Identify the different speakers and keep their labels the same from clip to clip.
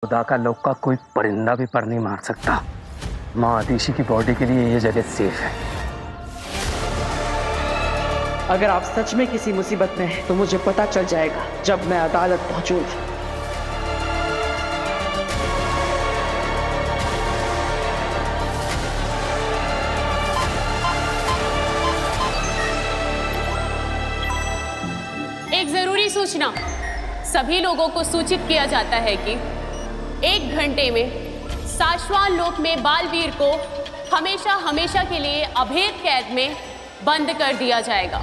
Speaker 1: खुदा का लौका कोई परिंदा भी पर नहीं मार सकता। माँ आदिशी की बॉडी के लिए ये जगह सेफ है।
Speaker 2: अगर आप सच में किसी मुसीबत में हैं तो मुझे पता चल जाएगा जब मैं अदालत पहुंचूंगी।
Speaker 3: एक जरूरी सूचना। सभी लोगों को सूचित किया जाता है कि 1 घंटे में शाश्वत लोक में बालवीर को हमेशा हमेशा के लिए अभेद कैद में बंद कर दिया जाएगा।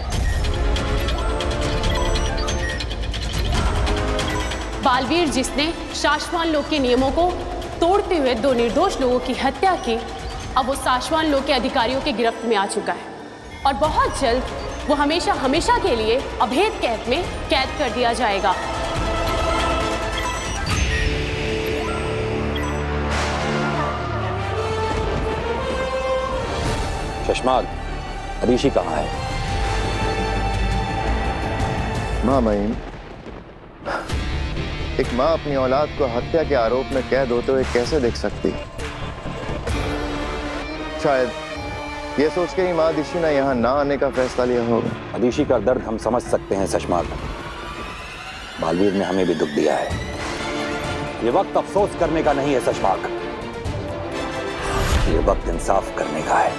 Speaker 3: बालवीर जिसने शाश्वत लोक के नियमों को तोड़ते हुए 2 निर्दोष लोगों की हत्या की, अब वो शाश्वत लोक के अधिकारियों की गिरफ्त में आ चुका है और बहुत जल्द वो हमेशा हमेशा के लिए अभेद कैद में कैद कर दिया जाएगा।
Speaker 4: शशमाग, आदिशी कहाँ है?
Speaker 5: माँ महीम, एक माँ अपनी औलाद को हत्या के आरोप में कैद होते हुए कैसे देख सकती? शायद ये सोच के ही माँ आदिशी ने यहाँ ना आने का फैसला लिया होगा।
Speaker 4: आदिशी का दर्द हम समझ सकते हैं शशमाग। बालवीर ने हमें भी दुख दिया है। ये वक्त अफसोस करने का नहीं है शशमाग, ये वक्त इंसाफ करने का है।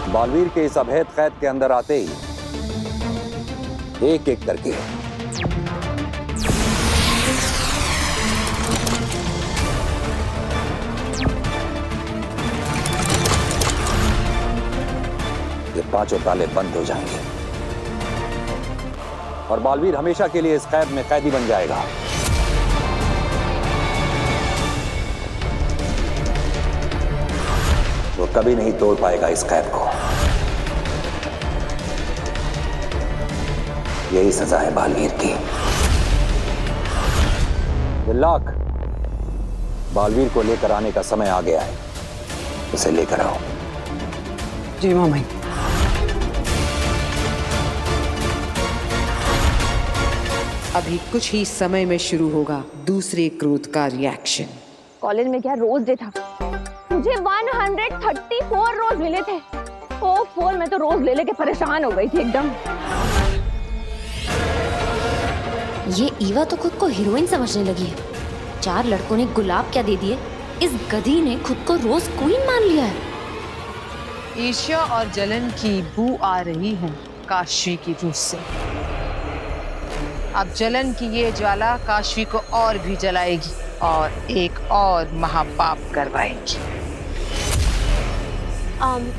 Speaker 4: बालवीर के इस अभेद कैद के अंदर आते ही एक एक करके ये 5 ताले बंद हो जाएंगे और बालवीर हमेशा के लिए इस कैद में कैदी बन जाएगा। वो कभी नहीं तोड़ पाएगा इस कैद को। यही सजा है बालवीर की। लाख, बालवीर को लेकर आने का समय आ गया है, उसे लेकर आओ।
Speaker 2: जी मामा।
Speaker 6: अभी कुछ ही समय में शुरू होगा दूसरे क्रोध का रिएक्शन।
Speaker 7: कॉलेज में क्या रोज डे था, मुझे 134 रोज मिले थे। ओ 4 में तो रोज ले लेके परेशान हो गई थी एकदम।
Speaker 8: ये ईवा तो खुद को हीरोइन समझने लगी है। 4 लड़कों ने गुलाब क्या दे दिए, इस गधी ने खुद को रोज क्वीन मान लिया है।
Speaker 6: ईर्ष्या और जलन की बू आ रही है काशवी की रूह से। अब जलन की ये ज्वाला काशवी को और भी जलाएगी और एक और महापाप करवाएगी।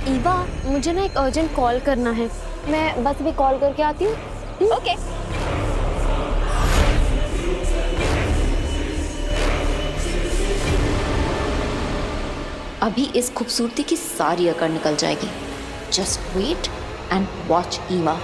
Speaker 8: ईवा, मुझे ना एक अर्जेंट कॉल करना है, मैं बस भी कॉल करके आती हूँ।
Speaker 7: ओके।
Speaker 8: अभी इस खूबसूरती की सारी अकड़ निकल जाएगी। Just wait and watch Eva.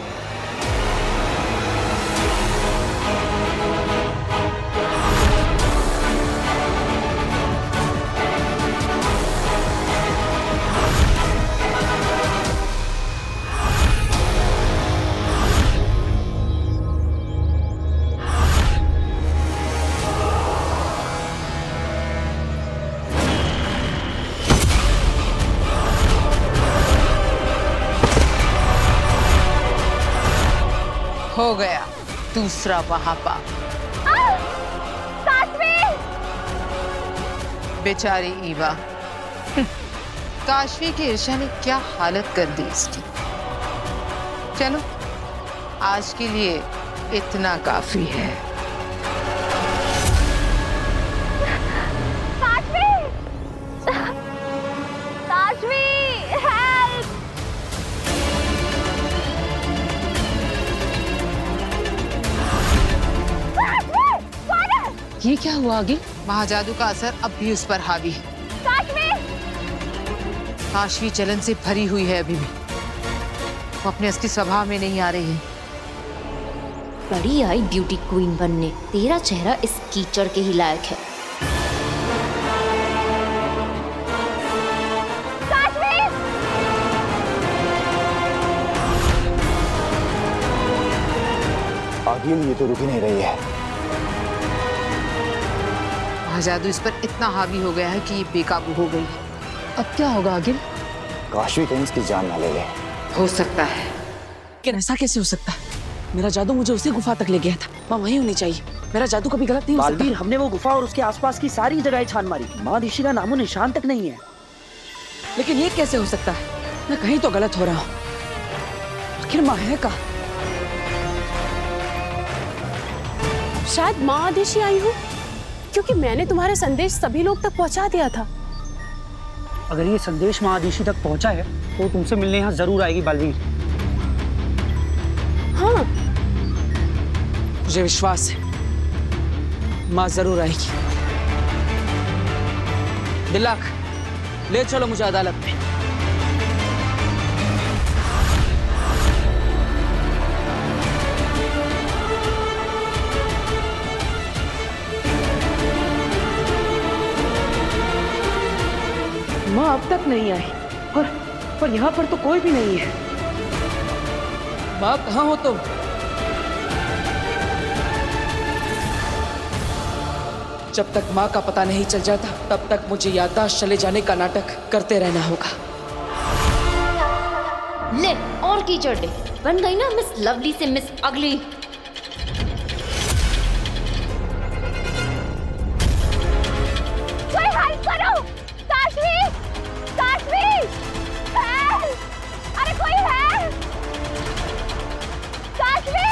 Speaker 6: हो गया दूसरा महापाप। बेचारी ईवा, काशवी की ईर्ष्या ने क्या हालत कर दी इसकी। चलो, आज के लिए इतना काफी है। ये क्या हुआ आगे? महाजादू का असर अब भी उस पर हावी है। काशवी जलन से भरी हुई है अभी भी। वो अपने असली स्वभाव में नहीं आ रही है।
Speaker 8: बड़ी आई ब्यूटी क्वीन बनने, तेरा चेहरा इस कीचड़ के ही लायक है।
Speaker 5: आगे ये तो रुक ही नहीं रही है।
Speaker 6: जादू इस पर इतना हावी हो गया है कि ये बेकाबू हो गई है। अब क्या होगा आगिल?
Speaker 5: काशवी कहीं इसकी जान ना ले ले।
Speaker 6: हो सकता है।
Speaker 2: लेकिन ऐसा कैसे हो सकता है? मेरा जादू मुझे उसी गुफा तक ले गया था। माँ वहीं होनी चाहिए। मेरा जादू कभी गलत नहीं हो सकता।
Speaker 9: बालवीर, हमने वो गुफा और उसके आसपास की सारी जगह छान मारी, माँ ऋषि का नामो निशान तक नहीं है।
Speaker 2: लेकिन ये कैसे हो सकता है? मैं कहीं तो गलत हो रहा हूँ। आखिर माँ है कहाँ?
Speaker 3: शायद माँ आदिशी आई हो, क्योंकि मैंने तुम्हारे संदेश सभी लोग तक पहुंचा दिया था।
Speaker 9: अगर ये संदेश माँ आदिशी तक पहुंचा है तो तुमसे मिलने यहाँ जरूर आएगी बालवीर।
Speaker 3: हाँ,
Speaker 2: मुझे विश्वास है माँ जरूर आएगी। दिलाक, ले चलो मुझे अदालत में।
Speaker 9: माँ अब तक नहीं आई और यहाँ पर तो कोई भी नहीं है।
Speaker 2: माँ कहाँ हो तुम? जब तक माँ का पता नहीं चल जाता तब तक मुझे याददाश्त चले जाने का नाटक करते रहना होगा।
Speaker 8: ले और कीचड़ दे, बन गई ना मिस लवली से मिस अगली।
Speaker 7: कोई हेल्प करो! काशवी! काशवी! हेल्प! अरे कोई है! काशवी!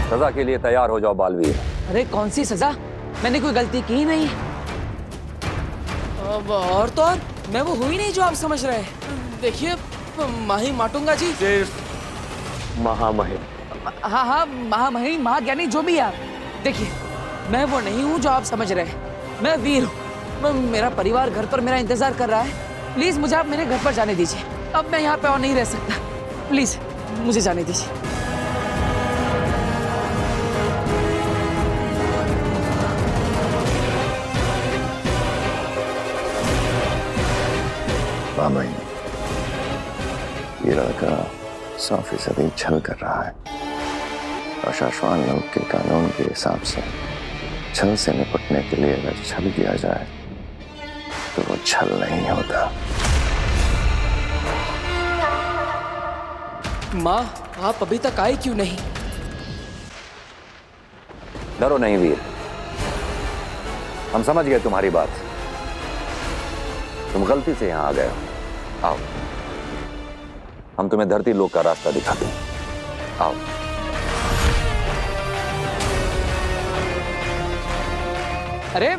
Speaker 4: सजा के लिए तैयार हो जाओ बालवीर।
Speaker 2: अरे कौन सी सजा? मैंने कोई गलती की ही नहीं। अब और तो और मैं वो हुई नहीं जो आप समझ रहे हैं। देखिए माही माटूंगा जी।
Speaker 1: महामहिम।
Speaker 2: हाँ हाँ, महामहिम, महाज्ञानी, जो भी आप। देखिए मैं वो नहीं हूँ जो आप समझ रहे हैं। मैं वीर हूँ। मेरा परिवार घर पर मेरा इंतजार कर रहा है। प्लीज मुझे आप मेरे घर पर जाने दीजिए। अब मैं यहाँ पे और नहीं रह सकता। प्लीज मुझे जाने दीजिए।
Speaker 5: मामा, ये लड़का 100% छल कर रहा है और शाश्वान लोग के कानून के हिसाब से छल से निपटने के लिए अगर छल किया जाए तो वो छल नहीं होता।
Speaker 2: माँ आप अभी तक आए क्यों नहीं?
Speaker 4: डरो नहीं वीर, हम समझ गए तुम्हारी बात। तुम गलती से यहां आ गए हो। आओ हम तुम्हें धरती लोक का रास्ता दिखाते हैं। आओ।
Speaker 2: अरे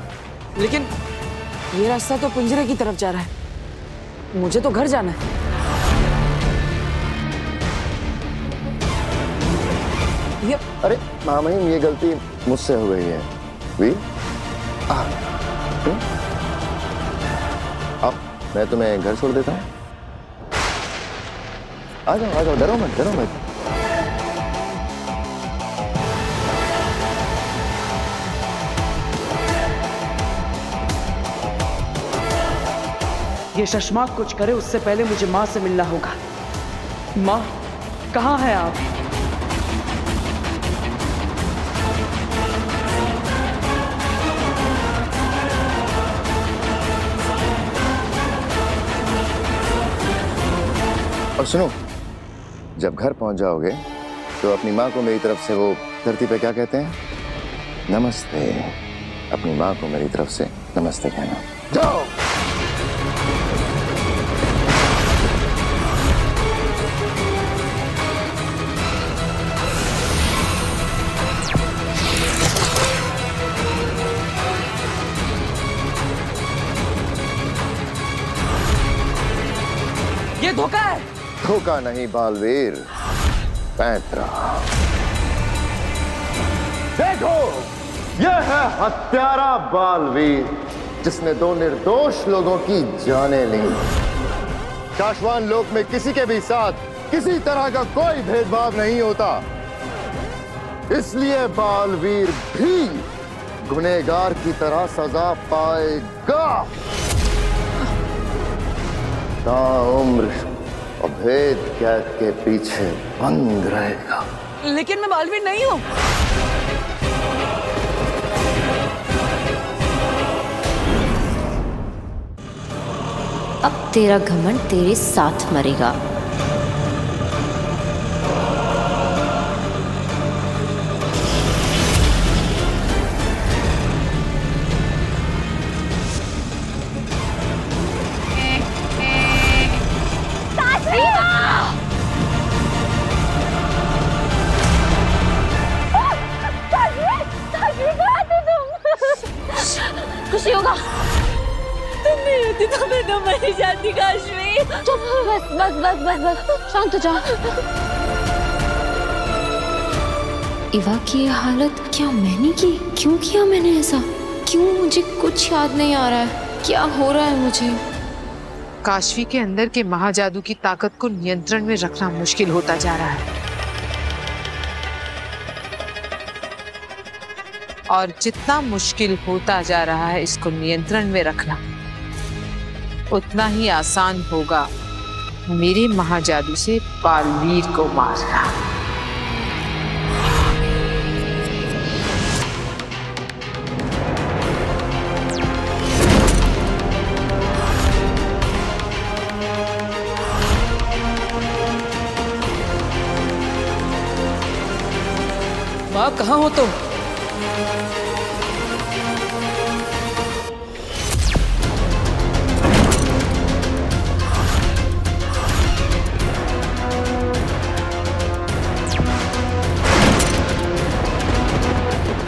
Speaker 2: लेकिन ये रास्ता तो पिंजरे की तरफ जा रहा है। मुझे तो घर जाना है। ये
Speaker 5: अरे मामा, ये गलती मुझसे हो गई है। वीर, अब मैं तुम्हें घर छोड़ देता हूँ। आ जाओ, डरो मत, डरो मत।
Speaker 9: ये शशमाक कुछ करे उससे पहले मुझे माँ से मिलना होगा। माँ, कहाँ हैं आप?
Speaker 5: और सुनो, जब घर पहुंच जाओगे तो अपनी माँ को मेरी तरफ से वो धरती पे क्या कहते हैं? नमस्ते। अपनी माँ को मेरी तरफ से नमस्ते कहना। जाओ।
Speaker 2: ये धोखा है।
Speaker 5: धोखा नहीं बालवीर, पैंतरा। देखो, यह है हत्यारा बालवीर जिसने दो निर्दोष लोगों की जानें ली। शाश्वान लोक में किसी के भी साथ किसी तरह का कोई भेदभाव नहीं होता, इसलिए बालवीर भी गुनहगार की तरह सजा पाएगा। ताउम्र अभेद कैद के पीछे बंद रहेगा।
Speaker 2: लेकिन मैं बालवीर नहीं हूं।
Speaker 8: अब तेरा घमंड तेरे साथ मरेगा।
Speaker 7: खुशी होगा।
Speaker 8: तुम नहीं होती तो मैं तो मर जाती काश्मी।
Speaker 7: चुप, बस बस बस बस बस, शांत हो जा।
Speaker 8: इवा की ये हालत क्या मैंने की? क्यों किया मैंने ऐसा? क्यों? मुझे कुछ याद नहीं आ रहा है। क्या हो रहा है मुझे?
Speaker 6: काशवी के अंदर के महाजादू की ताकत को नियंत्रण में रखना मुश्किल होता जा रहा है, और जितना मुश्किल होता जा रहा है इसको नियंत्रण में रखना, उतना ही आसान होगा मेरे महाजादू से बालवीर को मारना।
Speaker 2: माँ कहाँ हो तुम?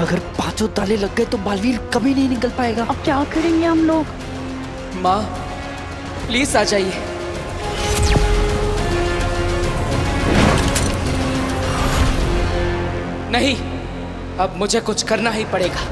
Speaker 9: अगर पांचों ताले लग गए तो बालवीर कभी नहीं निकल पाएगा।
Speaker 7: अब क्या करेंगे हम लोग?
Speaker 2: माँ प्लीज आ जाइए। नहीं, अब मुझे कुछ करना ही पड़ेगा।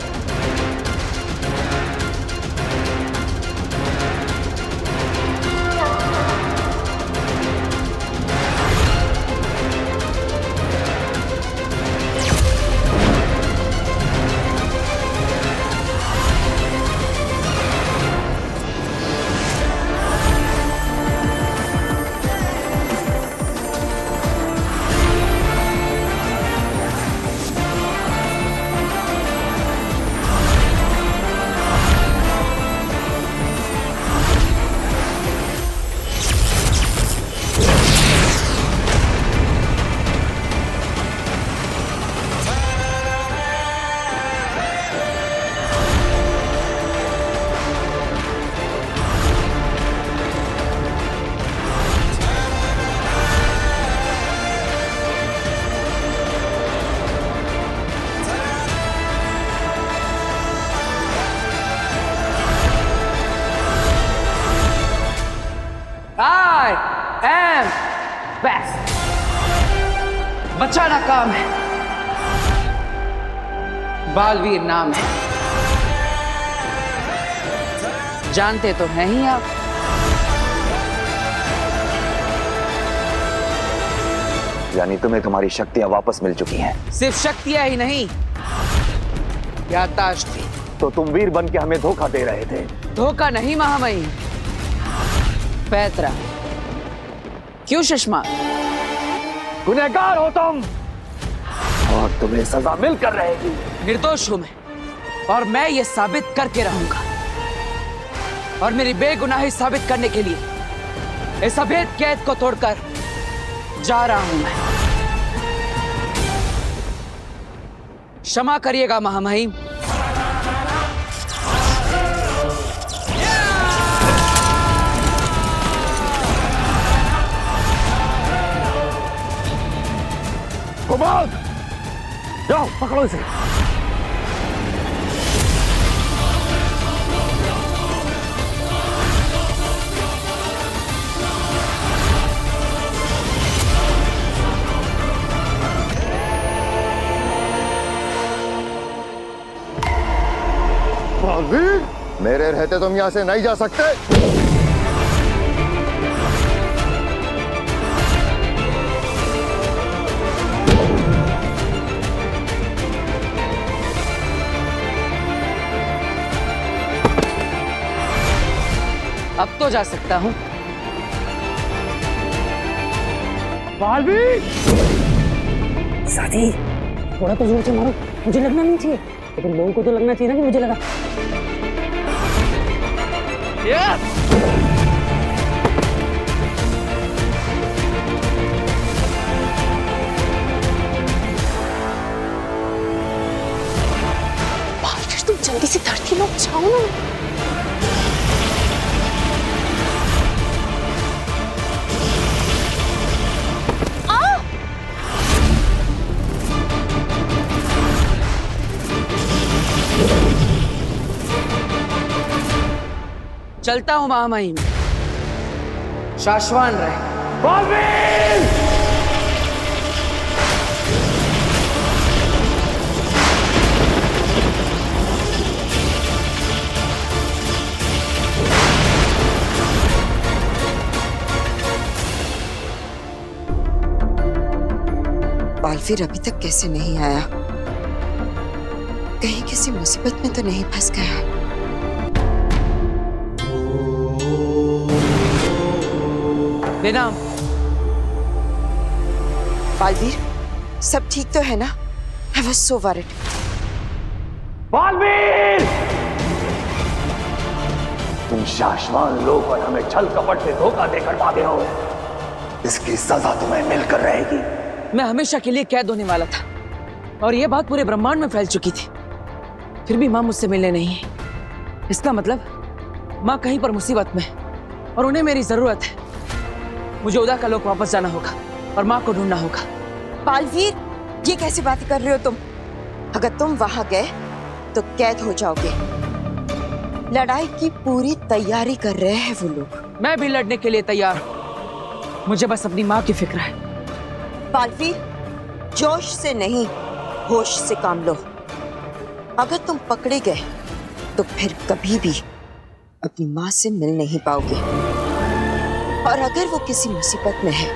Speaker 2: I am best। बचाना काम है, बालवीर नाम है। जानते तो हैं ही आप।
Speaker 4: यानी तुम्हें तुम्हारी शक्तियां वापस मिल चुकी हैं?
Speaker 2: सिर्फ शक्तियां ही नहीं, याददाश्त भी।
Speaker 4: तो तुम वीर बन के हमें धोखा दे रहे थे।
Speaker 2: धोखा नहीं महामहिम, पैतरा। क्यों सुषमा?
Speaker 4: गुनहगार हो तुम और तुम्हें सजा मिलकर रहेगी।
Speaker 2: निर्दोष हूं मैं, और मैं ये साबित करके रहूंगा। और मेरी बेगुनाही साबित करने के लिए इस अभेद कैद को तोड़कर जा रहा हूं मैं। क्षमा करिएगा महामहिम।
Speaker 4: कुमार, जाओ पकड़ो इसे।
Speaker 5: मेरे रहते तुम यहां से नहीं जा सकते।
Speaker 2: अब तो जा सकता हूँ।
Speaker 1: बालवीर!
Speaker 10: साथी, थोड़ा तो जोर से मारो, मुझे लगना नहीं चाहिए, लेकिन लोगों को तो लगना चाहिए ना कि मुझे लगा।
Speaker 3: बालवीर, तुम जल्दी से धरती में जाओ ना।
Speaker 2: चलता हूँ महामहिम, शाश्वान रहे।
Speaker 1: बालवीर!
Speaker 11: बालवीर अभी तक कैसे नहीं आया? कहीं किसी मुसीबत में तो नहीं फंस गया?
Speaker 2: बेनाम।
Speaker 11: बालवीर, सब ठीक तो है ना? I was so worried.
Speaker 1: Baalveer! तुम शाश्वान लोग और हमें छल कपट से धोखा देकर भागे हो। इसकी सजा तुम्हें मिलकर रहेगी।
Speaker 2: मैं हमेशा के लिए कैद होने वाला था और यह बात पूरे ब्रह्मांड में फैल चुकी थी। फिर भी माँ मुझसे मिलने नहीं है। इसका मतलब माँ कहीं पर मुसीबत में और उन्हें मेरी जरूरत है। मुझे उदा का लोक वापस जाना होगा और माँ को ढूंढना होगा।
Speaker 11: बालवीर, ये कैसी बातें कर रहे हो तुम? अगर तुम वहां गए तो कैद हो जाओगे। लड़ाई की पूरी तैयारी कर रहे हैं वो लोग।
Speaker 2: मैं भी लड़ने के लिए तैयार हूँ। मुझे बस अपनी माँ की फिक्र है।
Speaker 11: बालवीर, जोश से नहीं, होश से काम लो। अगर तुम पकड़े गए तो फिर कभी भी अपनी माँ से मिल नहीं पाओगे, और अगर वो किसी मुसीबत में है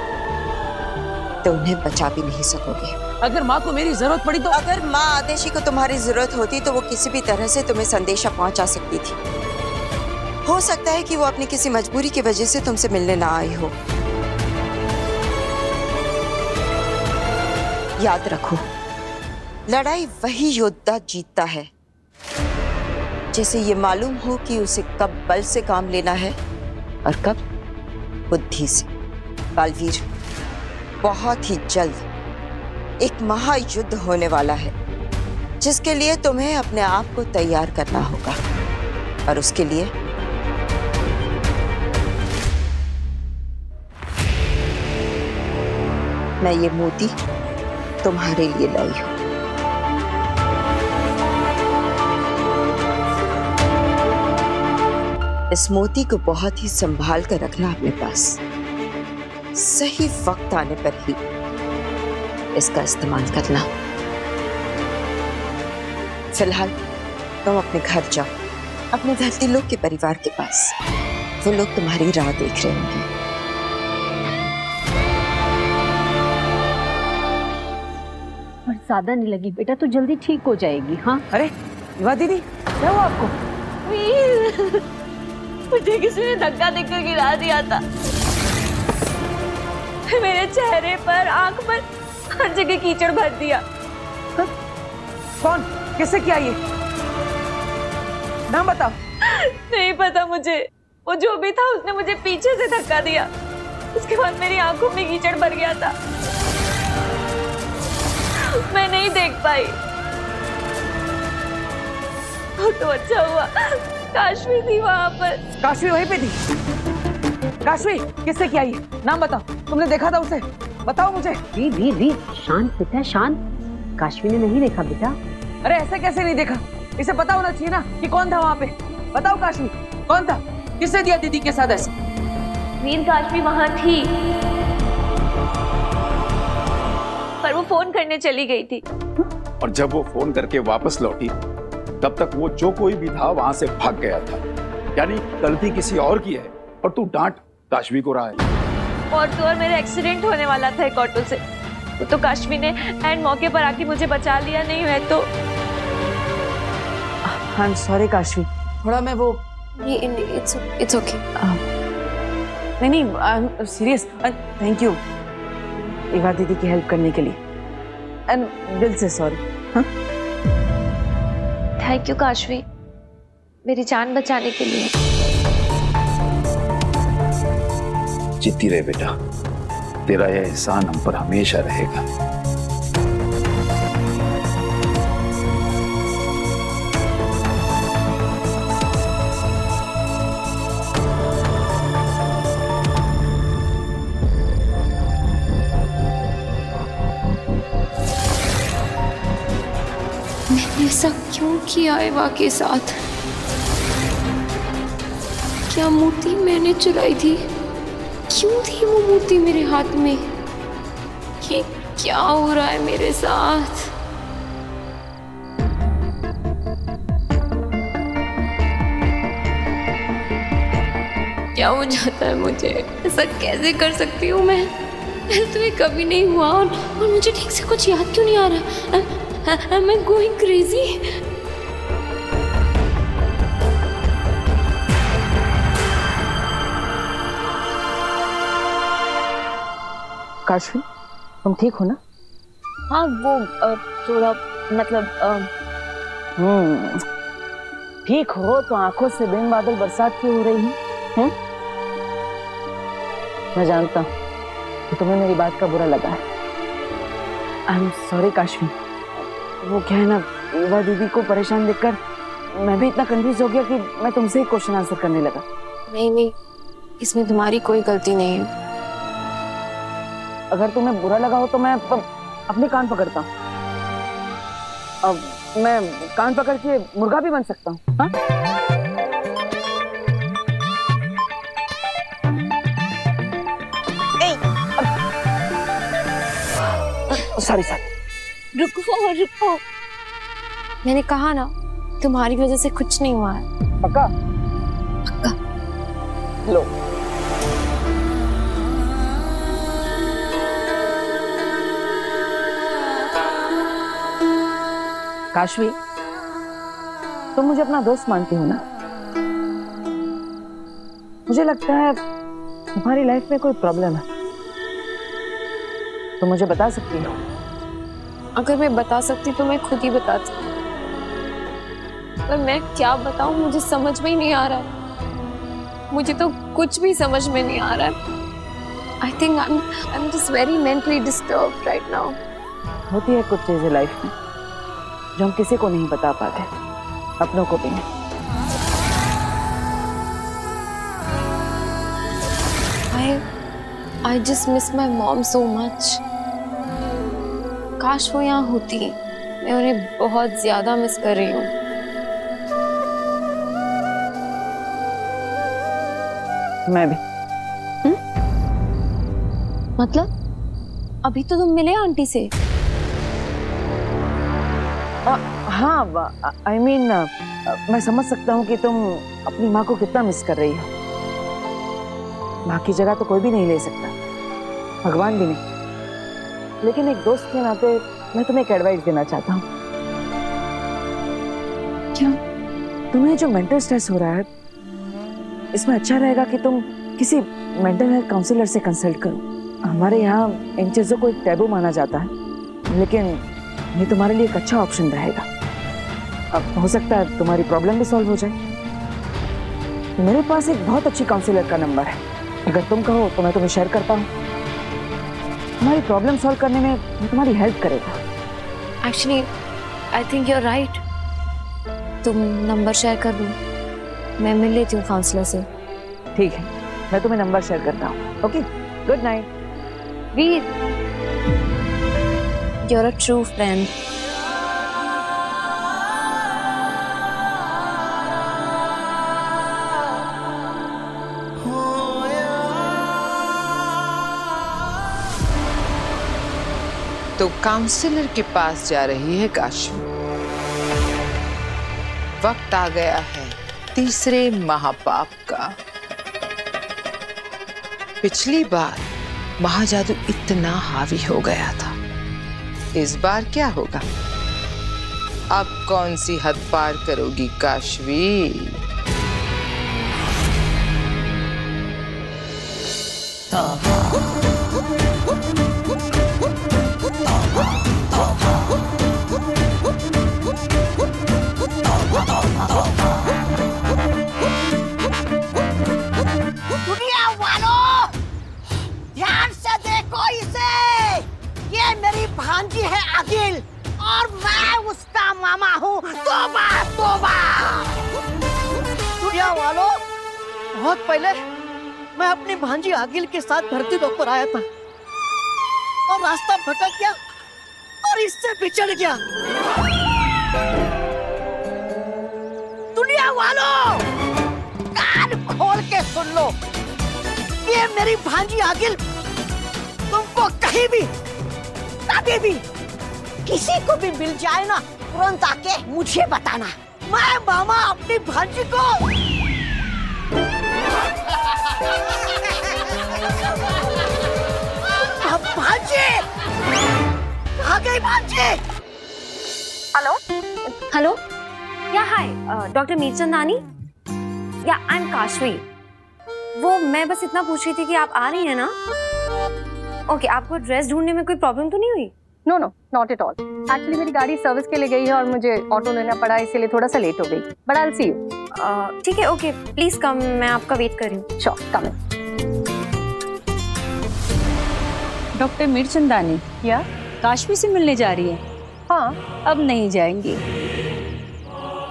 Speaker 11: तो उन्हें बचा भी नहीं सकोगे।
Speaker 2: अगर माँ को मेरी जरूरत पड़ी तो?
Speaker 11: अगर माँ आदेशी को तुम्हारी जरूरत होती तो वो किसी भी तरह से तुम्हें संदेशा पहुंचा सकती थी। हो सकता है कि वो अपनी किसी मजबूरी की वजह से तुमसे मिलने ना आई हो। याद रखो, लड़ाई वही योद्धा जीतता है जिसे ये मालूम हो कि उसे कब बल से काम लेना है और कब बुद्धि से। बालवीर, बहुत ही जल्द एक महायुद्ध होने वाला है जिसके लिए तुम्हें अपने आप को तैयार करना होगा, और उसके लिए मैं ये मोती तुम्हारे लिए लाई हूं। इस मोती को बहुत ही संभाल कर रखना अपने पास। सही वक्त आने पर ही इसका इस्तेमाल करना। फिलहाल तुम अपने घर जाओ, अपने धरती लोक के परिवार के पास। वो लोग तुम्हारी राह देख रहे होंगे।
Speaker 10: और ज्यादा नहीं लगी बेटा, तो जल्दी ठीक हो जाएगी। हाँ।
Speaker 2: अरे युवा दीदी, क्या हुआ आपको?
Speaker 7: मुझे किसी ने धक्का देकर गिरा दिया था। मेरे चेहरे पर, आंख पर, हर जगह कीचड़ भर दिया।
Speaker 2: कौन, किससे किया ये? नाम बताओ।
Speaker 7: नहीं पता मुझे। वो जो भी था उसने मुझे पीछे से धक्का दिया। उसके बाद मेरी आंखों में कीचड़ भर गया था, मैं नहीं देख पाई। तो अच्छा हुआ काशवी थी वहां पर।
Speaker 2: काशवी वहीं पे थी? काशवी, किससे किया ये? नाम बताओ, तुमने देखा था उसे? बताओ मुझे।
Speaker 10: वीर, शांत बेटा, शांत। काशवी ने नहीं देखा बेटा।
Speaker 2: अरे ऐसे कैसे नहीं देखा? इसे पता होना चाहिए ना कि कौन था वहां पे। बताओ काशवी, कौन था? किसने दिया दीदी के साथ ऐसे?
Speaker 7: वीर, काशवी वहां थी पर वो फोन करने चली गई थी।
Speaker 12: और जब वो फोन करके वापस लौटी तब तक वो जो कोई भी था वहां से भाग गया था। यानी गलती किसी और की है और तू डांट काशवी को रहा है।
Speaker 7: ऑटो और मेरा एक्सीडेंट होने वाला था एक ऑटो से, तो काशवी ने एंड मौके पर आके मुझे बचा लिया। नहीं है तो
Speaker 2: आई एम सॉरी काशवी, थोड़ा मैं वो
Speaker 8: इट्स ओके।
Speaker 2: नहीं I am serious. Thank you Eva दीदी की हेल्प करने के लिए, एंड दिल से सॉरी।
Speaker 7: थैंक यू काशवी, मेरी जान बचाने के लिए।
Speaker 12: जीती रहे बेटा, तेरा यह एहसान हम पर हमेशा रहेगा।
Speaker 8: मैंने ऐसा क्यों किया एवा के साथ? क्या मूर्ति मैंने चुराई थी? क्यों थी वो मूर्ति मेरे हाथ में? ये क्या हो रहा है मेरे साथ? क्या हो जाता है मुझे? ऐसा कैसे कर सकती हूँ मैं? तो ये कभी नहीं हुआ और मुझे ठीक से कुछ याद क्यों नहीं आ रहा? Am I going crazy?
Speaker 2: Kashvi, तुम ठीक हो ना?
Speaker 7: हाँ वो थोड़ा मतलब
Speaker 2: ठीक हो तो आंखों से बिन बादल बरसात क्यों हो रही है? मैं जानता हूँ कि तुम्हें मेरी बात का बुरा लगा है। I am sorry Kashvi. वो क्या है ना, एवा दीदी को परेशान देखकर मैं भी इतना कंफ्यूज हो गया कि मैं तुमसे ही क्वेश्चन आंसर करने लगा।
Speaker 8: नहीं, इसमें तुम्हारी कोई गलती नहीं है।
Speaker 2: अगर तुम्हें बुरा लगा हो तो मैं अपने कान पकड़ता हूँ। अब मैं कान पकड़ के मुर्गा भी बन सकता हूँ। हाँ? सॉरी।
Speaker 8: रुको। मैंने कहा ना, तुम्हारी वजह से कुछ नहीं हुआ है।
Speaker 2: पक्का? लो। काशवी, तुम मुझे अपना दोस्त मानती हो ना? मुझे लगता है तुम्हारी लाइफ में कोई प्रॉब्लम है, तो मुझे बता सकती हो।
Speaker 8: अगर मैं बता सकती तो मैं खुद ही बताती, पर मैं क्या बताऊं मुझे समझ में ही नहीं आ रहा है। मुझे तो कुछ भी समझ में नहीं आ रहा है। I think I'm just very mentally disturbed right now.
Speaker 2: होती है कुछ चीजें लाइफ में जो हम किसी को नहीं बता पाते, अपनों को भी नहीं।
Speaker 8: I just miss my mom so much. काश वो यहाँ होती, मैं उन्हें बहुत ज्यादा मिस कर रही हूँ।
Speaker 2: मैं भी।
Speaker 8: मतलब अभी तो तुम मिले आंटी से?
Speaker 2: हाँ, I mean, मैं समझ सकता हूँ कि तुम अपनी माँ को कितना मिस कर रही हो। माँ की जगह तो कोई भी नहीं ले सकता, भगवान भी नहीं। लेकिन एक दोस्त के नाते मैं तुम्हें एक एडवाइस देना चाहता हूँ।
Speaker 8: क्या?
Speaker 2: तुम्हें जो मेंटल स्ट्रेस हो रहा है, इसमें अच्छा रहेगा कि तुम किसी मेंटल हेल्थ काउंसलर से कंसल्ट करो। हमारे यहाँ इन चीज़ों को एक टैबू माना जाता है, लेकिन ये तुम्हारे लिए एक अच्छा ऑप्शन रहेगा। अब हो सकता है तुम्हारी प्रॉब्लम भी सॉल्व हो जाए। मेरे पास एक बहुत अच्छी काउंसलर का नंबर है, अगर तुम कहो तो मैं तुम्हें शेयर करता हूँ। तुम्हारी प्रॉब्लम सॉल्व करने में वो तुम्हारी हेल्प करेगा।
Speaker 8: Actually I think you are right. तुम नंबर शेयर कर दो, मैं मिल लेती हूँ काउंसलर से।
Speaker 2: ठीक है, मैं तुम्हें नंबर शेयर करता हूँ। Okay, good night.
Speaker 8: Veer, you are a true friend.
Speaker 6: तो काउंसलर के पास जा रही है काशवी। वक्त आ गया है तीसरे महापाप का। पिछली बार महाजादू इतना हावी हो गया था, इस बार क्या होगा? अब कौन सी हद पार करोगी काशवी?
Speaker 13: दुनिया वालों, ध्यान से देखो इसे। ये मेरी भांजी है अगिल और मैं उसका मामा हूँ। तोबा तोबा। दुनिया वालों, बहुत पहले मैं अपनी भांजी अगिल के साथ धरती लोक पर आया था और रास्ता भटक गया और इससे बिछड़ गया। दुनिया वालों, कान खोल के सुन लो। ये मेरी भांजी अगिल तुमको कहीं भी कभी भी किसी को भी मिल जाए ना, तुरंत आके मुझे बताना। मैं मामा अपनी भांजी को भांजी आ गई। भांजी
Speaker 8: हेलो हेलो, या हाय डॉक्टर मीरचंदानी, या आई एम काशवी। वो मैं बस इतना पूछ रही थी कि आप आ रही हैं ना? ओके, आपको ड्रेस ढूंढने में कोई प्रॉब्लम तो नहीं हुई?
Speaker 7: No no, not at all. Actually मेरी गाड़ी सर्विस के लिए गई है और मुझे ऑटो लेना पड़ा, इसीलिए थोड़ा सा लेट हो गई। But I will see you.
Speaker 8: ठीक है, ओके, प्लीज कम, मैं आपका वेट कर रही हूँ।
Speaker 7: श्योर, कम इन।
Speaker 10: डॉक्टर मीरचंदानी,
Speaker 7: या
Speaker 10: काशवी से मिलने जा रही है?
Speaker 7: हाँ।
Speaker 10: अब नहीं जाएंगी।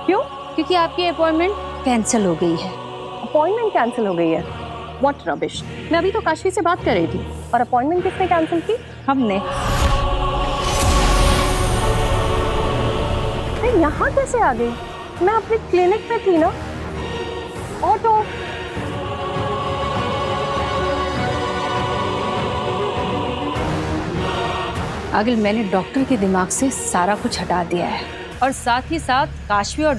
Speaker 7: क्यों?
Speaker 10: क्योंकि आपकी अपॉइंटमेंट कैंसिल हो गई है।
Speaker 7: अपॉइंटमेंट कैंसिल हो गई है? What rubbish. मैं अभी तो काशवी से बात कर रही थी। और अपॉइंटमेंट किसने कैंसिल की?
Speaker 10: हमने।
Speaker 7: यहाँ कैसे आ गई? मैं अपने क्लिनिक पे थी ना। ऑटो।
Speaker 10: अगिल, मैंने डॉक्टर के दिमाग से सारा कुछ हटा दिया है और साथ ही साथ काशवी और